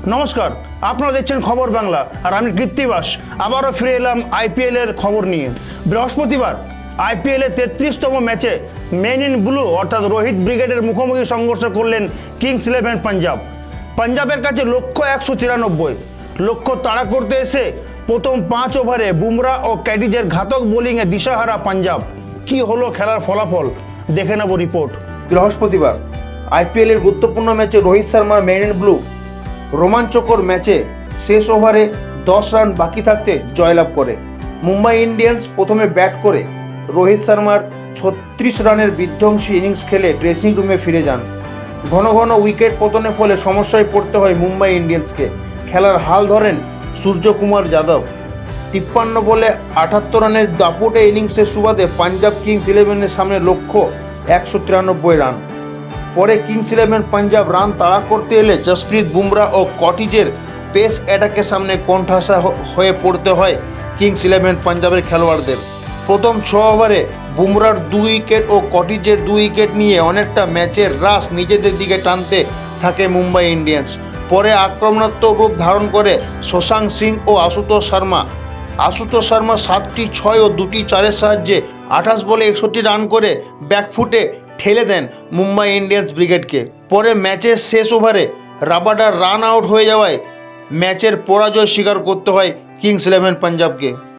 নমস্কার, আপনারা দেখছেন খবর বাংলা আর আমি কৃত্তিবাস আবারও ফিরে এলাম আইপিএলের খবর নিয়ে। বৃহস্পতিবার আইপিএলের 33তম ম্যাচে মেন ইন ব্লু অর্থাৎ রোহিত ব্রিগেডের মুখোমুখি সংঘর্ষ করলেন কিংস ইলেভেন পাঞ্জাব। পাঞ্জাবের কাছে লক্ষ্য 193, লক্ষ্য তাড়া করতে এসে প্রথম 5 ওভারে বুমরা ও ক্যাডিজের ঘাতক বোলিংয়ে দিশাহারা পাঞ্জাব। কি হলো খেলার ফলাফল, দেখে নেব রিপোর্ট। বৃহস্পতিবার আইপিএলের গুরুত্বপূর্ণ ম্যাচে রোহিত শর্মার মেন ইন ব্লু রোমাঞ্চকর ম্যাচে শেষ ওভারে 10 রান বাকি থাকতে জয়লাভ করে। মুম্বাই ইন্ডিয়ান্স প্রথমে ব্যাট করে রোহিত শর্মার 36 রানের বিধ্বংসী ইনিংস খেলে ড্রেসিং রুমে ফিরে যান। ঘন ঘন উইকেট পতনের ফলে সমস্যায় পড়তে হয় মুম্বাই ইন্ডিয়ান্সকে। খেলার হাল ধরেন সূর্যকুমার যাদব। 53 বলে 78 রানের দাপুটে ইনিংসের সুবাদে পাঞ্জাব কিংস ইলেভেনের সামনে লক্ষ্য 193 রান। পরে কিংস ইলেভেন পাঞ্জাব রান তাড়া করতে এলে জসপ্রীত বুমরা ও কটিজের পেস অ্যাটাকের সামনে কোণঠাসা হয়ে পড়তে হয় কিংস ইলেভেন পাঞ্জাবের খেলোয়াড়দের। প্রথম 6 ওভারে বুমরার 2 উইকেট ও কটিজের 2 উইকেট নিয়ে অনেকটা ম্যাচের রাশ নিজেদের দিকে টানতে থাকে মুম্বাই ইন্ডিয়ান্স। পরে আক্রমণাত্মক রূপ ধারণ করে শশাঙ্ক সিং ও আশুতোষ শর্মা। 7টি 6 ও 2টি 4-এর সাহায্যে 28 বলে 61 রান করে ব্যাকফুটে ঠেলে দেন মুম্বাই ইন্ডিয়ান্স ব্রিগেডকে। পরে ম্যাচের শেষ ওভারে রাবাডা রান আউট হয়ে যাওয়ায় ম্যাচের পরাজয় স্বীকার করতে হয় কিংস ইলেভেন পাঞ্জাবকে।